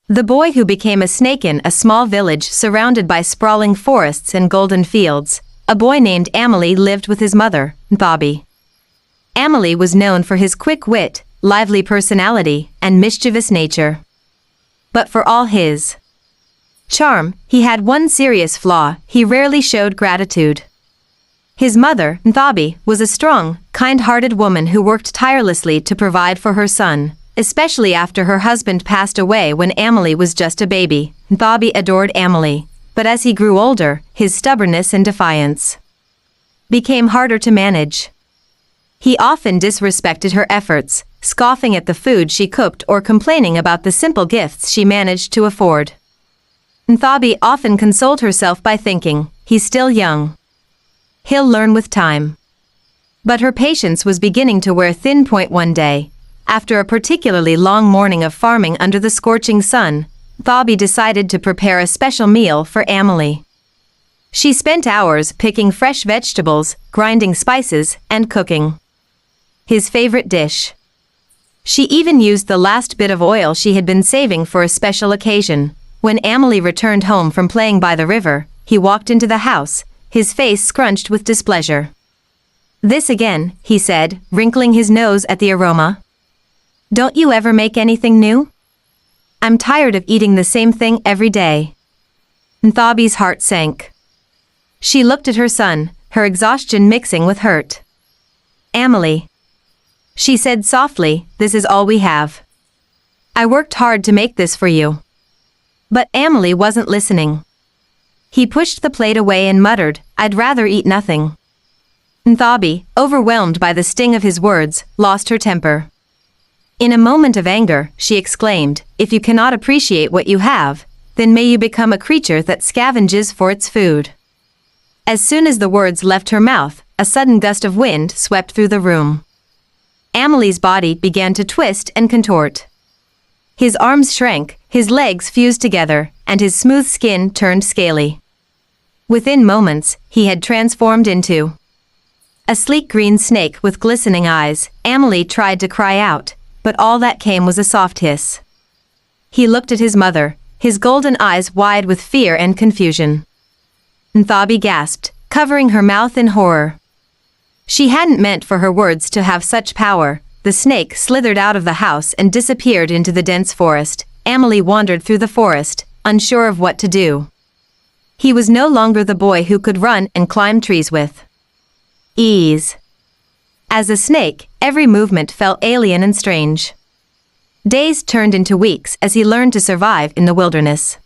The boy who became a snake in a small village surrounded by sprawling forests and golden fields. A boy named Amelie lived with his mother, Bobby. Amelie was known for his quick wit, lively personality, and mischievous nature. But for all his charm, he had one serious flaw: he rarely showed gratitude. His mother, Bobby, was a strong, kind-hearted woman who worked tirelessly to provide for her son, especially after her husband passed away when Amelie was just a baby. Bobby adored Amelie, but as he grew older, his stubbornness and defiance became harder to manage. He often disrespected her efforts, scoffing at the food she cooked or complaining about the simple gifts she managed to afford. Bobby often consoled herself by thinking, "He's still young. He'll learn with time." But her patience was beginning to wear thin. One day, after a particularly long morning of farming under the scorching sun, Bobby decided to prepare a special meal for Amelie. She spent hours picking fresh vegetables, grinding spices, and cooking his favorite dish. She even used the last bit of oil she had been saving for a special occasion. When Amelie returned home from playing by the river, he walked into the house, his face scrunched with displeasure. "This again," he said, wrinkling his nose at the aroma. "Don't you ever make anything new? I'm tired of eating the same thing every day." Bobby's heart sank. She looked at her son, her exhaustion mixing with hurt. "Amelie," she said softly, "this is all we have. I worked hard to make this for you." But Amelie wasn't listening. He pushed the plate away and muttered, "I'd rather eat nothing." Bobby, overwhelmed by the sting of his words, lost her temper. In a moment of anger, she exclaimed, "If you cannot appreciate what you have, then may you become a creature that scavenges for its food." As soon as the words left her mouth, a sudden gust of wind swept through the room. Amelie's body began to twist and contort. His arms shrank, his legs fused together, and his smooth skin turned scaly. Within moments, he had transformed into a sleek green snake with glistening eyes. Amelie tried to cry out, but all that came was a soft hiss. He looked at his mother, his golden eyes wide with fear and confusion. Bobby gasped, covering her mouth in horror. She hadn't meant for her words to have such power. The snake slithered out of the house and disappeared into the dense forest. Amelie wandered through the forest, unsure of what to do. He was no longer the boy who could run and climb trees with ease. As a snake, every movement felt alien and strange. Days turned into weeks as he learned to survive in the wilderness.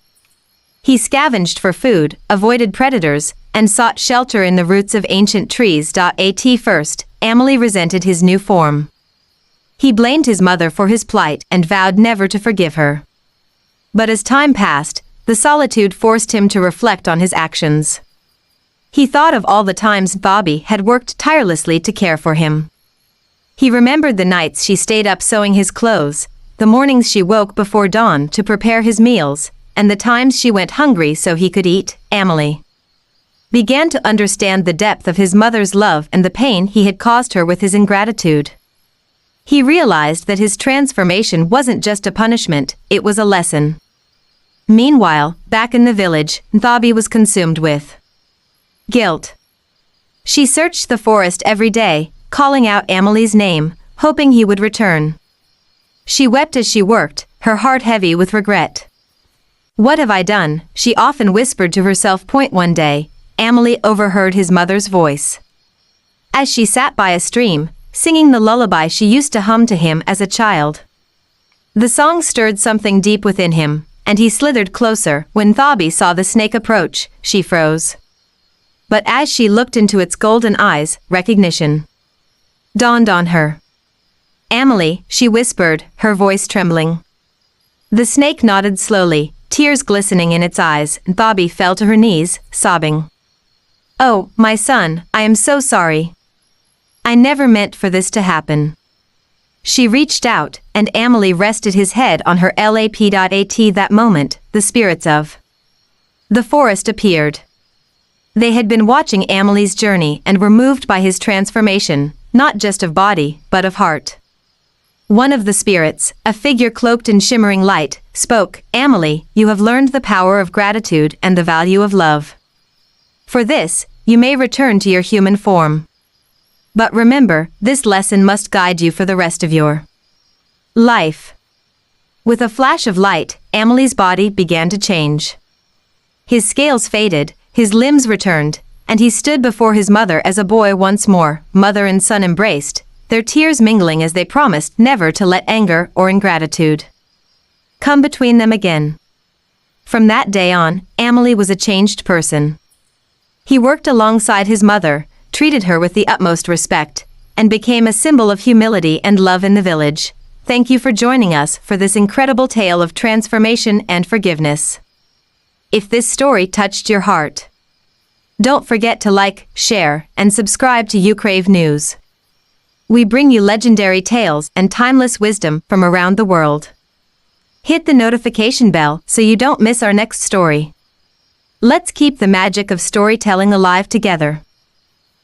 He scavenged for food, avoided predators, and sought shelter in the roots of ancient trees. At first, Amelie resented his new form. He blamed his mother for his plight and vowed never to forgive her. But as time passed, the solitude forced him to reflect on his actions. He thought of all the times Bobby had worked tirelessly to care for him. He remembered the nights she stayed up sewing his clothes, the mornings she woke before dawn to prepare his meals, and the times she went hungry so he could eat. Amelie began to understand the depth of his mother's love and the pain he had caused her with his ingratitude. He realized that his transformation wasn't just a punishment, it was a lesson. Meanwhile, back in the village, Bobby was consumed with guilt. She searched the forest every day, calling out Amelie's name, hoping he would return. She wept as she worked, her heart heavy with regret. "What have I done?" she often whispered to herself. One day, Amelie overheard his mother's voice. As she sat by a stream, singing the lullaby she used to hum to him as a child. The song stirred something deep within him, and he slithered closer. When Bobby saw the snake approach, she froze. But as she looked into its golden eyes, recognition dawned on her. "Amelie," she whispered, her voice trembling. The snake nodded slowly, tears glistening in its eyes, and Bobby fell to her knees, sobbing. "Oh, my son, I am so sorry. I never meant for this to happen." She reached out, and Amelie rested his head on her lap. At that moment, the spirits of the forest appeared. They had been watching Amelie's journey and were moved by his transformation, not just of body, but of heart. One of the spirits, a figure cloaked in shimmering light, spoke, "Amelie, you have learned the power of gratitude and the value of love. For this, you may return to your human form. But remember, this lesson must guide you for the rest of your life." With a flash of light, Amelie's body began to change. His scales faded, his limbs returned, and he stood before his mother as a boy once more. Mother and son embraced, their tears mingling as they promised never to let anger or ingratitude come between them again. From that day on, Amelie was a changed person. He worked alongside his mother, treated her with the utmost respect, and became a symbol of humility and love in the village. Thank you for joining us for this incredible tale of transformation and forgiveness. If this story touched your heart, don't forget to like, share, and subscribe to You Crave News. We bring you legendary tales and timeless wisdom from around the world. Hit the notification bell so you don't miss our next story. Let's keep the magic of storytelling alive together.